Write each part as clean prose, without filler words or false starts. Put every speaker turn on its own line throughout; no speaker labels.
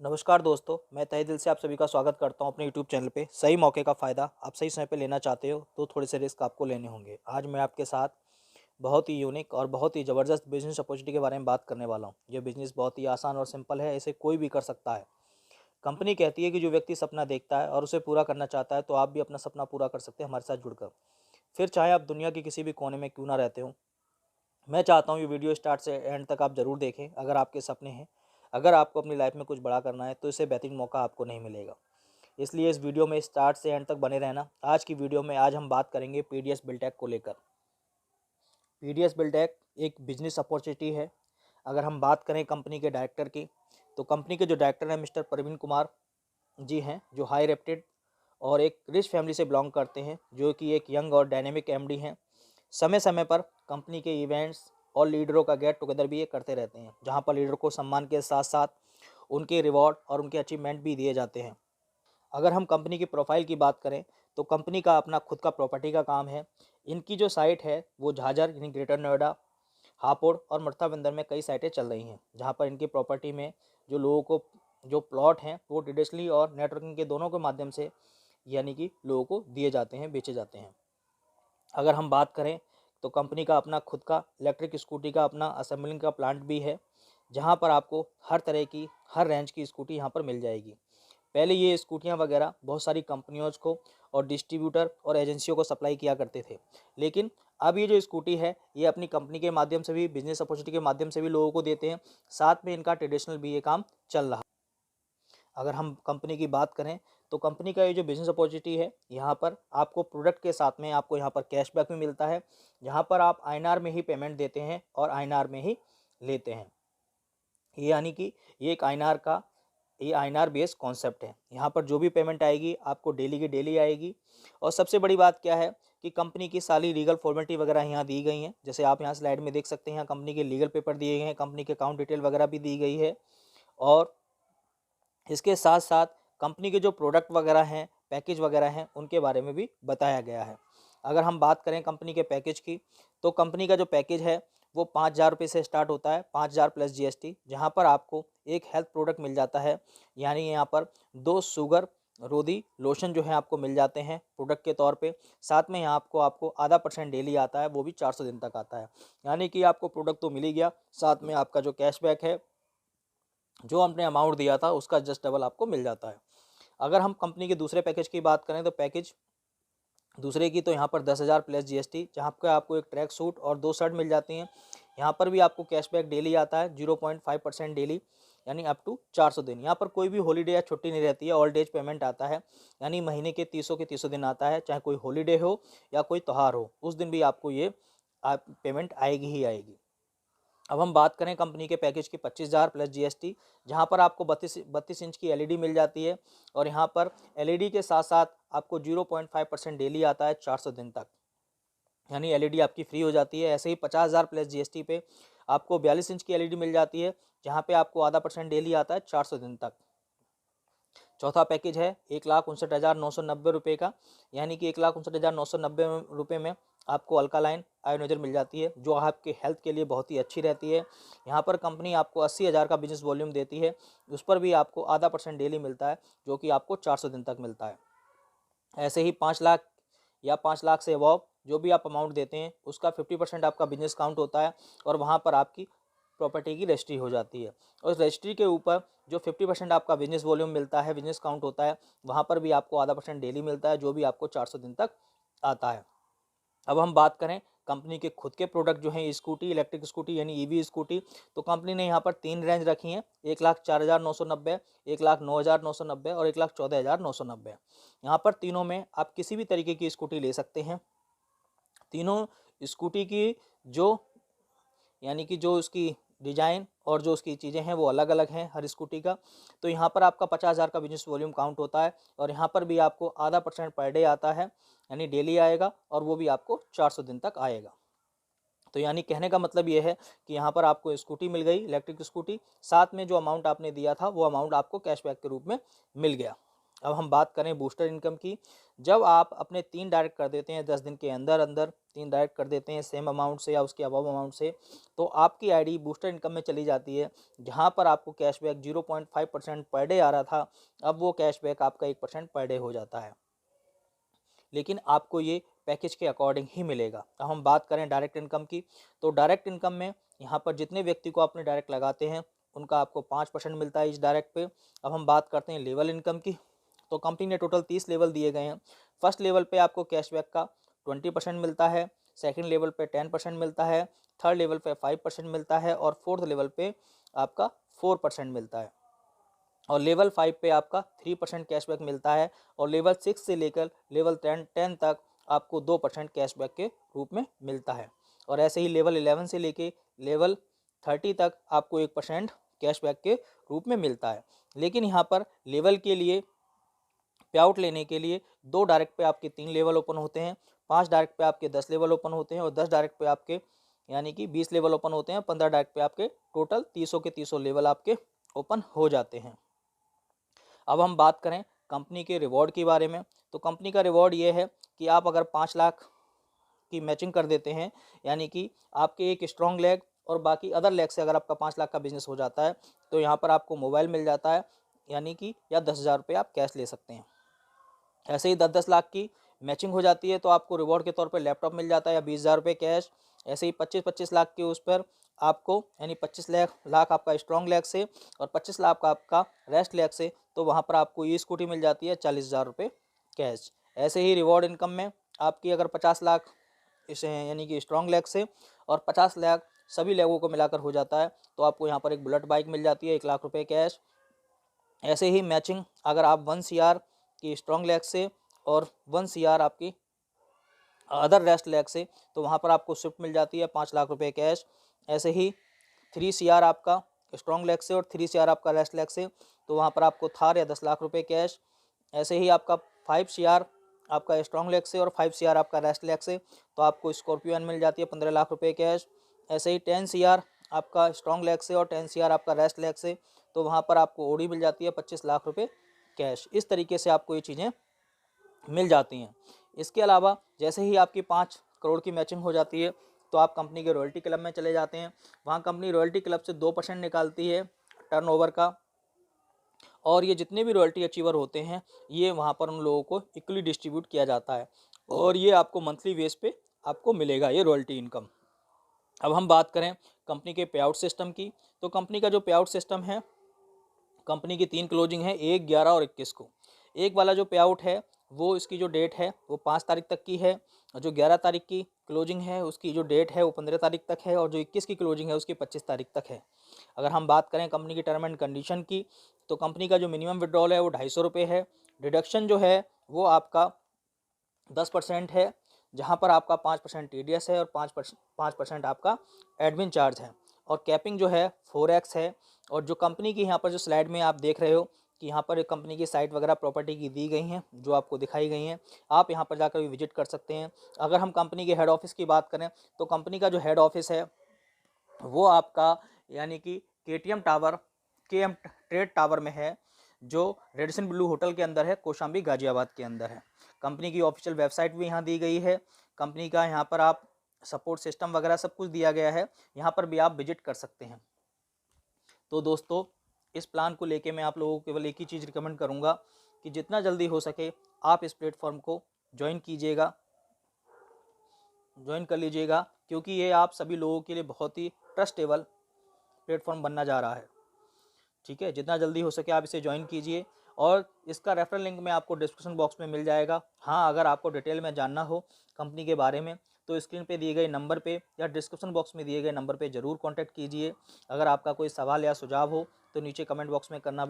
नमस्कार दोस्तों, मैं तहे दिल से आप सभी का स्वागत करता हूं अपने यूट्यूब चैनल पे। सही मौके का फ़ायदा आप सही समय पे लेना चाहते हो तो थोड़े से रिस्क आपको लेने होंगे। आज मैं आपके साथ बहुत ही यूनिक और बहुत ही ज़बरदस्त बिज़नेस अपॉर्चुनिटी के बारे में बात करने वाला हूं। ये बिज़नेस बहुत ही आसान और सिंपल है, इसे कोई भी कर सकता है। कंपनी कहती है कि जो व्यक्ति सपना देखता है और उसे पूरा करना चाहता है तो आप भी अपना सपना पूरा कर सकते हैं हमारे साथ जुड़कर। फिर चाहे आप दुनिया के किसी भी कोने में क्यों ना रहते हो। मैं चाहता हूँ ये वीडियो स्टार्ट से एंड तक आप ज़रूर देखें। अगर आपके सपने हैं, अगर आपको अपनी लाइफ में कुछ बड़ा करना है तो इससे बेहतरीन मौका आपको नहीं मिलेगा। इसलिए इस वीडियो में स्टार्ट से एंड तक बने रहना। आज की वीडियो में आज हम बात करेंगे पीडीएस बिल्टेक को लेकर। पीडीएस बिल्टेक एक बिजनेस अपॉर्चुनिटी है। अगर हम बात करें कंपनी के डायरेक्टर की, तो कंपनी के जो डायरेक्टर हैं मिस्टर प्रवीण कुमार जी हैं, जो हाई रेप्टेड और एक रिच फैमिली से बिलोंग करते हैं, जो कि एक यंग और डायनेमिक एमडी हैं। समय समय पर कंपनी के इवेंट्स और लीडरों का गेट टुगेदर भी ये करते रहते हैं, जहां पर लीडर को सम्मान के साथ साथ उनके रिवॉर्ड और उनके अचीवमेंट भी दिए जाते हैं। अगर हम कंपनी की प्रोफाइल की बात करें तो कंपनी का अपना खुद का प्रॉपर्टी का काम है। इनकी जो साइट है वो झाझर यानी ग्रेटर नोएडा, हापुड़ और मरता में कई साइटें चल रही हैं, जहां पर इनकी प्रॉपर्टी में जो लोगों को जो प्लॉट हैं वो ट्रेडिशनली और नेटवर्किंग के दोनों के माध्यम से यानी कि लोगों को दिए जाते हैं, बेचे जाते हैं। अगर हम बात करें तो कंपनी का अपना खुद का इलेक्ट्रिक स्कूटी का अपना असेंबलिंग का प्लांट भी है, जहां पर आपको हर तरह की हर रेंज की स्कूटी यहां पर मिल जाएगी। पहले ये स्कूटियाँ वगैरह बहुत सारी कंपनियों को और डिस्ट्रीब्यूटर और एजेंसियों को सप्लाई किया करते थे, लेकिन अब ये जो स्कूटी है ये अपनी कंपनी के माध्यम से भी, बिजनेस अपॉर्चुनिटी के माध्यम से भी लोगों को देते हैं। साथ में इनका ट्रेडिशनल भी ये काम चल रहा है। अगर हम कंपनी की बात करें तो कंपनी का ये जो बिज़नेस अपॉर्चुनिटी है, यहाँ पर आपको प्रोडक्ट के साथ में आपको यहाँ पर कैशबैक भी मिलता है, जहाँ पर आप आईएनआर में ही पेमेंट देते हैं और आईएनआर में ही लेते हैं। ये यानी कि ये आईएनआर बेस्ड कॉन्सेप्ट है। यहाँ पर जो भी पेमेंट आएगी आपको डेली की डेली आएगी। और सबसे बड़ी बात क्या है कि कंपनी की सारी लीगल फॉर्मेलिटी वगैरह यहाँ दी गई हैं। जैसे आप यहाँ स्लाइड में देख सकते हैं, कंपनी के लीगल पेपर दिए गए हैं, कंपनी के अकाउंट डिटेल वगैरह भी दी गई है। और इसके साथ साथ कंपनी के जो प्रोडक्ट वगैरह हैं, पैकेज वगैरह हैं, उनके बारे में भी बताया गया है। अगर हम बात करें कंपनी के पैकेज की, तो कंपनी का जो पैकेज है वो 5,000 रुपये से स्टार्ट होता है, 5,000 प्लस जीएसटी, जहाँ पर आपको एक हेल्थ प्रोडक्ट मिल जाता है। यानी यहाँ पर 2 शुगर रोधी लोशन जो है आपको मिल जाते हैं प्रोडक्ट के तौर पे। साथ में यहाँ आपको आपको आधा % डेली आता है, वो भी 400 दिन तक आता है। यानी कि आपको प्रोडक्ट तो मिल ही गया, साथ में आपका जो कैशबैक है, जो हमने अमाउंट दिया था उसका जस्ट डबल आपको मिल जाता है। अगर हम कंपनी के दूसरे पैकेज की बात करें तो पैकेज दूसरे की तो यहाँ पर 10,000 प्लस जीएसटी, जहाँ पर आपको एक ट्रैक सूट और 2 शर्ट मिल जाती हैं। यहाँ पर भी आपको कैशबैक डेली आता है 0.5% डेली, यानी अप टू 400 दिन। यहाँ पर कोई भी हॉलीडे या छुट्टी नहीं रहती है, ऑल डेज पेमेंट आता है। यानी महीने के 30 के 30 दिन आता है, चाहे कोई हॉलीडे हो या कोई त्यौहार हो, उस दिन भी आपको ये पेमेंट आएगी ही आएगी। अब हम बात करें कंपनी के पैकेज की 25,000 प्लस जीएसटी, जहां पर आपको 32 इंच की एलईडी मिल जाती है। और यहां पर एलईडी के साथ साथ आपको 0.5% डेली आता है 400 दिन तक, यानी एलईडी आपकी फ्री हो जाती है। ऐसे ही 50,000 प्लस जीएसटी पे आपको 42 इंच की एलईडी मिल जाती है, जहां पे आपको आधा % डेली आता है 400 दिन तक। चौथा पैकेज है 1,59,990 रुपये का, यानी कि 1,59,990 रुपये में आपको अल्कालाइन आयोनाइजर मिल जाती है, जो आपके हेल्थ के लिए बहुत ही अच्छी रहती है। यहाँ पर कंपनी आपको 80,000 का बिजनेस वॉल्यूम देती है, उस पर भी आपको आधा % डेली मिलता है, जो कि आपको 400 दिन तक मिलता है। ऐसे ही 5 लाख या 5 लाख से अबव जो भी आप अमाउंट देते हैं उसका 50% आपका बिजनेस काउंट होता है, और वहाँ पर आपकी प्रॉपर्टी की रजिस्ट्री हो जाती है। और उस रजिस्ट्री के ऊपर जो 50% आपका बिजनेस वॉल्यूम मिलता है, बिजनेस काउंट होता है, वहाँ पर भी आपको आधा % डेली मिलता है, जो भी आपको 400 दिन तक आता है। अब हम बात करें कंपनी के खुद के प्रोडक्ट जो हैं स्कूटी, इलेक्ट्रिक स्कूटी यानी ईवी स्कूटी, तो कंपनी ने यहाँ पर 3 रेंज रखी हैं, 1,04,990, 1,09,990 और 1,14,990। यहाँ पर तीनों में आप किसी भी तरीके की स्कूटी ले सकते हैं। तीनों स्कूटी की जो यानी कि जो उसकी डिज़ाइन और जो उसकी चीज़ें हैं वो अलग अलग हैं हर स्कूटी का। तो यहाँ पर आपका 50,000 का बिजनेस वॉल्यूम काउंट होता है, और यहाँ पर भी आपको आधा % पर डे आता है, यानी डेली आएगा, और वो भी आपको 400 दिन तक आएगा। तो यानी कहने का मतलब ये है कि यहाँ पर आपको स्कूटी मिल गई, इलेक्ट्रिक स्कूटी, साथ में जो अमाउंट आपने दिया था वो अमाउंट आपको कैशबैक के रूप में मिल गया। अब हम बात करें बूस्टर इनकम की। जब आप अपने 3 डायरेक्ट कर देते हैं 10 दिन के अंदर अंदर 3 डायरेक्ट कर देते हैं सेम अमाउंट से या उसके अबव अमाउंट से, तो आपकी आईडी बूस्टर इनकम में चली जाती है। जहां पर आपको कैशबैक 0.5% पर डे आ रहा था, अब वो कैशबैक आपका 1% पर डे हो जाता है, लेकिन आपको ये पैकेज के अकॉर्डिंग ही मिलेगा। अब हम बात करें डायरेक्ट इनकम की, तो डायरेक्ट इनकम में यहाँ पर जितने व्यक्ति को आपने डायरेक्ट लगाते हैं उनका आपको 5% मिलता है इस डायरेक्ट पे। अब हम बात करते हैं लेवल इनकम की, तो कंपनी ने टोटल 30 लेवल दिए गए हैं। फर्स्ट लेवल पे आपको कैशबैक का 20% मिलता है, सेकंड लेवल पे 10% मिलता है, थर्ड लेवल पे 5% मिलता है और फोर्थ लेवल पे आपका 4% मिलता है, और लेवल 5 पे आपका 3% कैशबैक मिलता है, और लेवल 6 से लेकर लेवल 10 तक आपको 2% कैशबैक के रूप में मिलता है, और ऐसे ही लेवल 11 से लेके लेवल 30 तक आपको 1% कैशबैक के रूप में मिलता है। लेकिन यहाँ पर लेवल के लिए पे आउट लेने के लिए 2 डायरेक्ट पे आपके 3 लेवल ओपन होते हैं, 5 डायरेक्ट पे आपके 10 लेवल ओपन होते हैं, और 10 डायरेक्ट पे आपके यानी कि 20 लेवल ओपन होते हैं, 15 डायरेक्ट पे आपके टोटल 300 के 300 लेवल आपके ओपन हो जाते हैं। अब हम बात करें कंपनी के रिवॉर्ड के बारे में, तो कंपनी का रिवॉर्ड ये है कि आप अगर 5 लाख की मैचिंग कर देते हैं, यानी कि आपके एक स्ट्रॉन्ग लेग और बाकी अदर लेग से अगर आपका 5 लाख का बिजनेस हो जाता है, तो यहाँ पर आपको मोबाइल मिल जाता है, यानी कि या 10,000 रुपये आप कैश ले सकते हैं। ऐसे ही 10-10 लाख की मैचिंग हो जाती है तो आपको रिवॉर्ड के तौर पर लैपटॉप मिल जाता है या 20,000 रुपये कैश। ऐसे ही 25-25 लाख के उस पर आपको यानी 25 लाख आपका स्ट्रॉन्ग लेग से और 25 लाख का आपका रेस्ट लेग से, तो वहाँ पर आपको ये स्कूटी मिल जाती है 40,000 रुपये कैश। ऐसे ही रिवॉर्ड इनकम में आपकी अगर 50 लाख इसे यानी कि स्ट्रॉन्ग लेग से और 50 लाख सभी लेगों को मिलाकर हो जाता है, तो आपको यहाँ पर एक बुलेट बाइक मिल जाती है 1 लाख रुपये कैश। ऐसे ही मैचिंग अगर आप 1 CR की स्ट्रॉन्ग लेग से और 1 CR आपकी अदर रेस्ट लेग से, तो वहाँ पर आपको स्विफ्ट मिल जाती है 5 लाख रुपए कैश। ऐसे ही 3 CR आपका स्ट्रॉन्ग लेग से और 3 CR आपका रेस्ट लेग से, तो वहाँ पर आपको थार या 10 लाख रुपए कैश। ऐसे ही आपका 5 CR आपका स्ट्रॉन्ग लेग से और 5 CR आपका रेस्ट लेग से, तो आपको स्कॉर्पियो मिल जाती है 15 लाख रुपए कैश। ऐसे ही 10 CR आपका स्ट्रॉन्ग लेग से और 10 CR आपका रेस्ट लेग से, तो वहाँ पर आपको ओडी मिल जाती है 25 लाख रुपए कैश। इस तरीके से आपको ये चीज़ें मिल जाती हैं। इसके अलावा जैसे ही आपकी 5 करोड़ की मैचिंग हो जाती है, तो आप कंपनी के रॉयल्टी क्लब में चले जाते हैं। वहाँ कंपनी रॉयल्टी क्लब से 2% निकालती है टर्नओवर का, और ये जितने भी रॉयल्टी अचीवर होते हैं ये वहाँ पर उन लोगों को इक्वली डिस्ट्रीब्यूट किया जाता है, और ये आपको मंथली बेस पे आपको मिलेगा ये रॉयल्टी इनकम। अब हम बात करें कंपनी के पे आउट सिस्टम की, तो कंपनी का जो पे आउट सिस्टम है, कंपनी की 3 क्लोजिंग है, 1, 11 और 21 को। एक वाला जो पे आउट है वो इसकी जो डेट है वो 5 तारीख तक की है, और जो 11 तारीख की क्लोजिंग है उसकी जो डेट है वो 15 तारीख तक है, और जो 21 की क्लोजिंग है उसकी 25 तारीख तक है। अगर हम बात करें कंपनी की टर्म एंड कंडीशन की, तो कंपनी का जो मिनिमम विड्रॉल है वो 250 रुपये है। डिडक्शन जो है वो आपका 10% है, जहाँ पर आपका 5% TDS है और 5% आपका एडमिन चार्ज है, और कैपिंग जो है 4x है। और जो कंपनी की यहाँ पर जो स्लाइड में आप देख रहे हो कि यहाँ पर कंपनी की साइट वगैरह प्रॉपर्टी की दी गई हैं जो आपको दिखाई गई हैं, आप यहाँ पर जाकर भी विजिट कर सकते हैं। अगर हम कंपनी के हेड ऑफिस की बात करें, तो कंपनी का जो हेड ऑफिस है वो आपका यानी कि KTM tower KM trade tower में है, जो रेडिसन ब्लू होटल के अंदर है, कौशाम्बी गाजियाबाद के अंदर है। कंपनी की ऑफिशियल वेबसाइट भी यहाँ दी गई है। कंपनी का यहाँ पर आप सपोर्ट सिस्टम वगैरह सब कुछ दिया गया है, यहाँ पर भी आप विजिट कर सकते हैं। तो दोस्तों इस प्लान को लेके मैं आप लोगों को केवल एक ही चीज़ रिकमेंड करूँगा कि जितना जल्दी हो सके आप इस प्लेटफॉर्म को ज्वाइन कर लीजिएगा, क्योंकि ये आप सभी लोगों के लिए बहुत ही ट्रस्टेबल प्लेटफॉर्म बनना जा रहा है। ठीक है, जितना जल्दी हो सके आप इसे ज्वाइन कीजिए, और इसका रेफरल लिंक में आपको डिस्क्रिप्शन बॉक्स में मिल जाएगा। हाँ, अगर आपको डिटेल में जानना हो कंपनी के बारे में, तो स्क्रीन पे दिए गए नंबर पे या डिस्क्रिप्शन बॉक्स में दिए गए नंबर पे ज़रूर कांटेक्ट कीजिए। अगर आपका कोई सवाल या सुझाव हो तो नीचे कमेंट बॉक्स में लिखना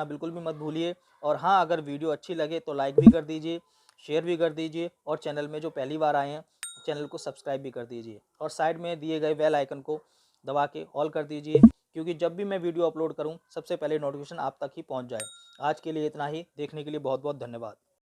बिल्कुल भी मत भूलिए। और हाँ, अगर वीडियो अच्छी लगे तो लाइक भी कर दीजिए, शेयर भी कर दीजिए, और चैनल में जो पहली बार आए हैं चैनल को सब्सक्राइब भी कर दीजिए, और साइड में दिए गए बेल आइकन को दबा के ऑल कर दीजिए, क्योंकि जब भी मैं वीडियो अपलोड करूं सबसे पहले नोटिफिकेशन आप तक ही पहुंच जाए। आज के लिए इतना ही, देखने के लिए बहुत बहुत धन्यवाद।